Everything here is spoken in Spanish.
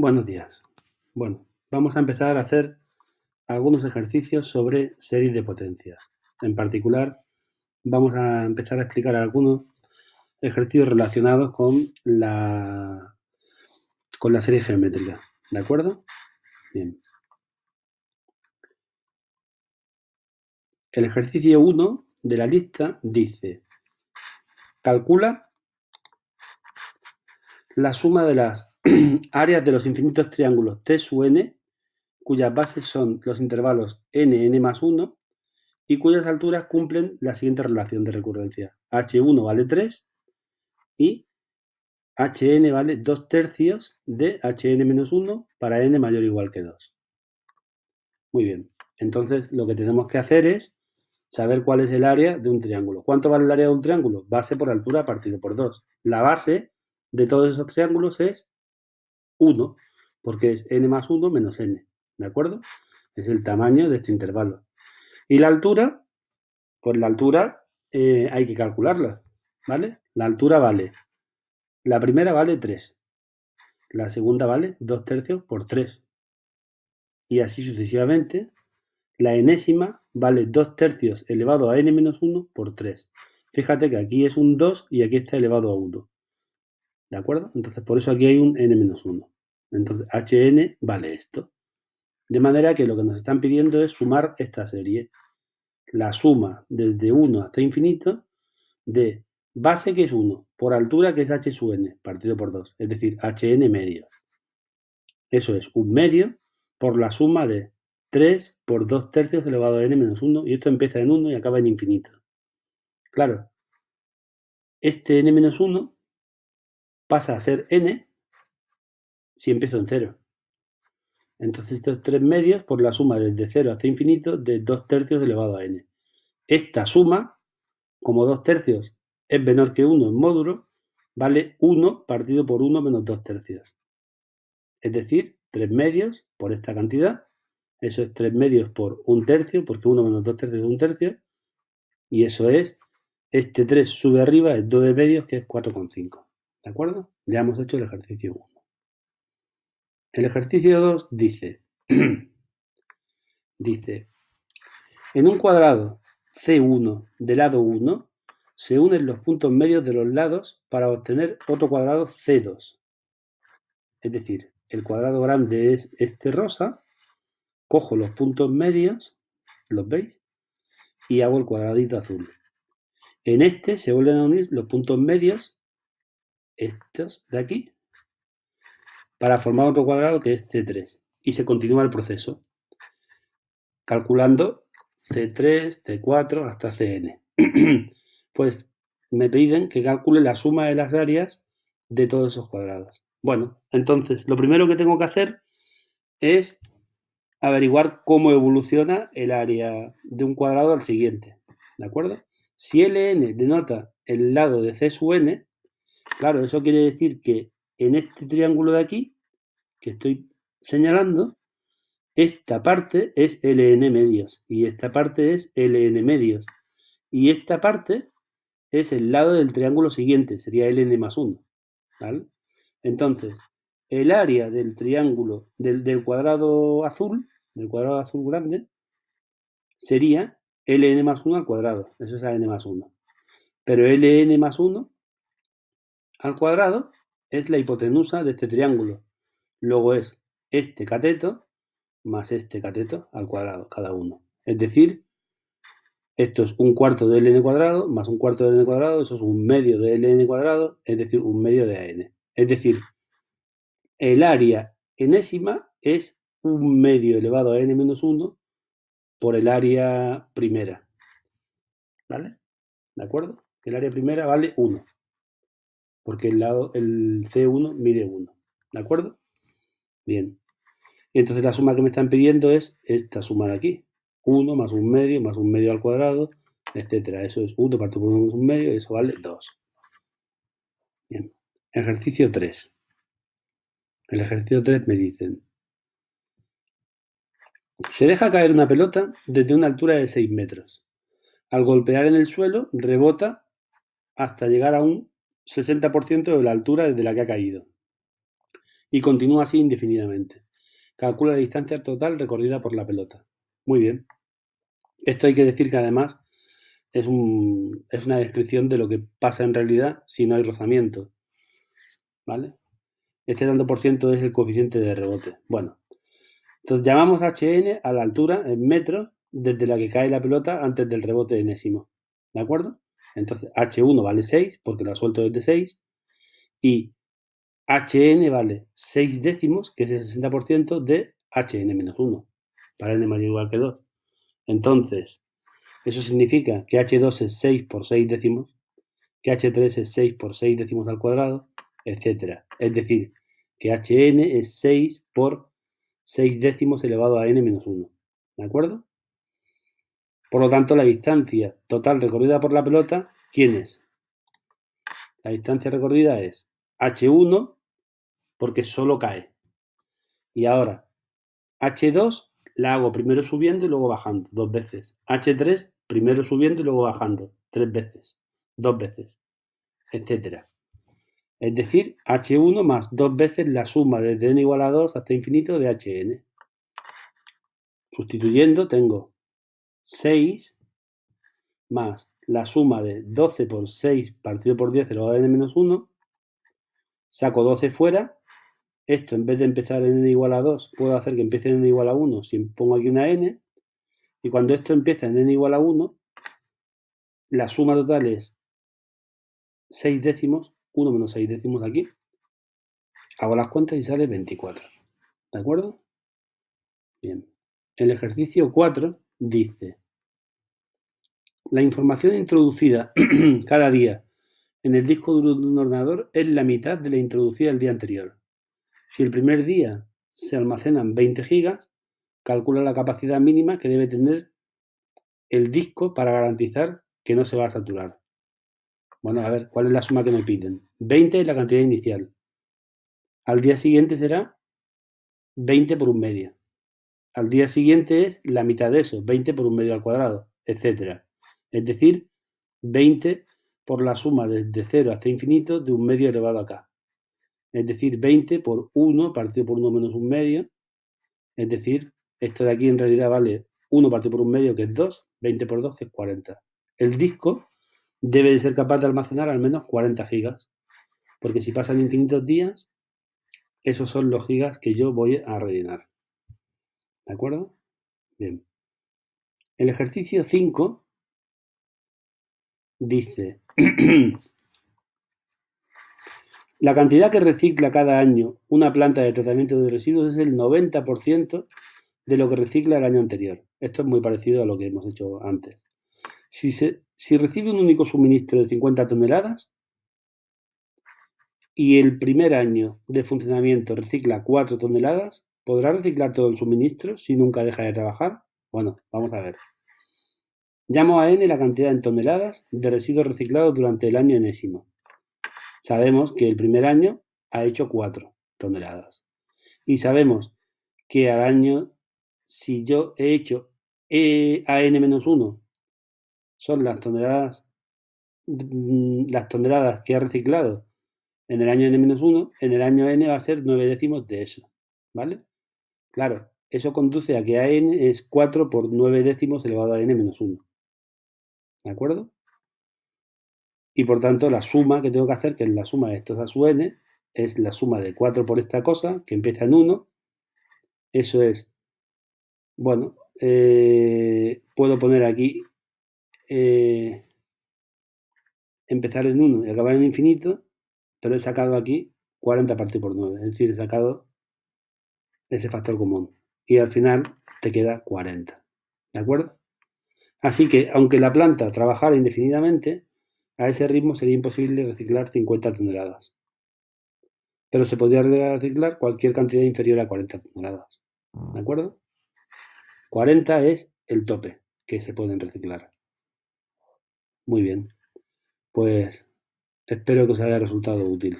Buenos días. Bueno, vamos a empezar a hacer algunos ejercicios sobre series de potencias. En particular, vamos a empezar a explicar algunos ejercicios relacionados con la serie geométrica. ¿De acuerdo? Bien. El ejercicio 1 de la lista dice: calcula la suma de las áreas de los infinitos triángulos T sub n, cuyas bases son los intervalos n más 1, y cuyas alturas cumplen la siguiente relación de recurrencia. H1 vale 3 y Hn vale 2/3 de Hn menos 1 para n mayor o igual que 2. Muy bien. Entonces lo que tenemos que hacer es saber cuál es el área de un triángulo. ¿Cuánto vale el área de un triángulo? Base por altura partido por 2. La base de todos esos triángulos es 1, porque es n más 1 menos n. ¿De acuerdo? Es el tamaño de este intervalo. Y la altura, pues la altura hay que calcularla, ¿vale? La altura vale, la primera vale 3, la segunda vale 2/3 por 3, y así sucesivamente. La enésima vale 2/3 elevado a n menos 1 por 3. Fíjate que aquí es un 2 y aquí está elevado a 1. ¿De acuerdo? Entonces por eso aquí hay un n menos 1. Entonces Hn vale esto. De manera que lo que nos están pidiendo es sumar esta serie. La suma desde 1 hasta infinito de base, que es 1, por altura, que es h sub n, partido por 2, es decir, hn medios. Eso es un medio por la suma de 3 por 2/3 elevado a n menos 1, y esto empieza en 1 y acaba en infinito. Claro, este n menos 1 pasa a ser n si empiezo en 0. Entonces estos 3 medios por la suma desde 0 hasta infinito de 2/3 elevado a n. Esta suma, como 2/3 es menor que 1 en módulo, vale 1 partido por 1 menos 2/3. Es decir, 3 medios por esta cantidad. Eso es 3 medios por 1/3, porque 1 menos 2/3 es 1/3. Y eso es, este 3 sube arriba, es 9 medios, que es 4,5. ¿De acuerdo? Ya hemos hecho el ejercicio 1. El ejercicio 2 dice, en un cuadrado C1 de lado 1, se unen los puntos medios de los lados para obtener otro cuadrado C2. Es decir, el cuadrado grande es este rosa, cojo los puntos medios, ¿los veis? Y hago el cuadradito azul. En este se vuelven a unir los puntos medios, estos de aquí, para formar otro cuadrado que es C3. Y se continúa el proceso, calculando C3, C4 hasta Cn. Pues me piden que calcule la suma de las áreas de todos esos cuadrados. Bueno, entonces lo primero que tengo que hacer es averiguar cómo evoluciona el área de un cuadrado al siguiente. ¿De acuerdo? Si Ln denota el lado de C sub n, claro, eso quiere decir que en este triángulo de aquí, que estoy señalando, esta parte es Ln medios y esta parte es Ln medios. Y esta parte es el lado del triángulo siguiente, sería Ln más 1. ¿Vale? Entonces, el área del triángulo, del cuadrado azul grande, sería Ln más 1 al cuadrado. Eso es Ln más 1. Pero Ln más 1 al cuadrado es la hipotenusa de este triángulo. Luego es este cateto más este cateto al cuadrado, cada uno. Es decir, esto es un cuarto de Ln cuadrado más un cuarto de Ln cuadrado, eso es un medio de Ln cuadrado, es decir, un medio de An. Es decir, el área enésima es un medio elevado a n menos 1 por el área primera. ¿Vale? ¿De acuerdo? El área primera vale 1, porque el C1 mide 1. ¿De acuerdo? Bien. Entonces la suma que me están pidiendo es esta suma de aquí. 1 más un medio al cuadrado, etcétera. Eso es 1 partido por 1 más un medio, eso vale 2. Bien. Ejercicio 3. El ejercicio 3 me dicen: se deja caer una pelota desde una altura de 6 metros. Al golpear en el suelo, rebota hasta llegar a un 60% de la altura desde la que ha caído. y continúa así indefinidamente. Calcula la distancia total recorrida por la pelota. Muy bien. Esto hay que decir que además es una descripción de lo que pasa en realidad si no hay rozamiento, ¿vale? Este tanto por ciento es el coeficiente de rebote. Bueno, entonces llamamos HN a la altura en metros desde la que cae la pelota antes del rebote enésimo, ¿de acuerdo? Entonces H1 vale 6 porque lo suelto desde 6 y HN vale 6 décimos, que es el 60% de HN menos 1, para n mayor o igual que 2. Entonces, eso significa que H2 es 6 por 6 décimos, que H3 es 6 por 6 décimos al cuadrado, etc. Es decir, que Hn es 6 por 6 décimos elevado a n menos 1. ¿De acuerdo? Por lo tanto, la distancia total recorrida por la pelota, ¿quién es? La distancia recorrida es H1 porque solo cae. Y ahora, H2 la hago primero subiendo y luego bajando, 2 veces. H3 primero subiendo y luego bajando, 3 veces, 2 veces, etc. Es decir, H1 más 2 veces la suma desde n igual a 2 hasta infinito de Hn. Sustituyendo tengo 6 más la suma de 12 por 6 partido por 10 elevado a n menos 1. Saco 12 fuera. Esto en vez de empezar en n igual a 2, puedo hacer que empiece en n igual a 1 si pongo aquí una n. Y cuando esto empieza en n igual a 1, la suma total es 6 décimos, 1 menos 6 décimos aquí. Hago las cuentas y sale 24. ¿De acuerdo? Bien. El ejercicio 4 dice: la información introducida cada día en el disco duro de un ordenador es la mitad de la introducida el día anterior. Si el primer día se almacenan 20 gigas, calcula la capacidad mínima que debe tener el disco para garantizar que no se va a saturar. Bueno, a ver, ¿cuál es la suma que me piden? 20 es la cantidad inicial. Al día siguiente será 20 por un medio. Al día siguiente es la mitad de eso, 20 por un medio al cuadrado, etc. Es decir, 20 por la suma desde 0 hasta infinito de un medio elevado a k. Es decir, 20 por 1 partido por 1 menos un medio. Es decir, esto de aquí en realidad vale 1 partido por un medio, que es 2, 20 por 2, que es 40. El disco debe de ser capaz de almacenar al menos 40 gigas, porque si pasan infinitos días, esos son los gigas que yo voy a rellenar. ¿De acuerdo? Bien. El ejercicio 5 dice: la cantidad que recicla cada año una planta de tratamiento de residuos es el 90% de lo que recicla el año anterior. Esto es muy parecido a lo que hemos hecho antes. Si recibe un único suministro de 50 toneladas y el primer año de funcionamiento recicla 4 toneladas, ¿podrá reciclar todo el suministro si nunca deja de trabajar? Bueno, vamos a ver. Llamo a n la cantidad en toneladas de residuos reciclados durante el año enésimo. Sabemos que el primer año ha hecho 4 toneladas. Y sabemos que al año, si yo he hecho a n-1, son las toneladas que ha reciclado en el año n-1, en el año n va a ser 9 décimos de eso. ¿Vale? Claro, eso conduce a que AN es 4 por 9 décimos elevado a n-1. ¿De acuerdo? Y por tanto la suma que tengo que hacer, que es la suma de estos a su n, es la suma de 4 por esta cosa, que empieza en 1. Eso es, bueno, puedo poner aquí empezar en 1 y acabar en infinito, pero he sacado aquí 40 partido por 9, es decir, he sacado ese factor común. Y al final te queda 40. ¿De acuerdo? Así que, aunque la planta trabajara indefinidamente, a ese ritmo sería imposible reciclar 50 toneladas. Pero se podría reciclar cualquier cantidad inferior a 40 toneladas. ¿De acuerdo? 40 es el tope que se pueden reciclar. Muy bien. Pues espero que os haya resultado útil.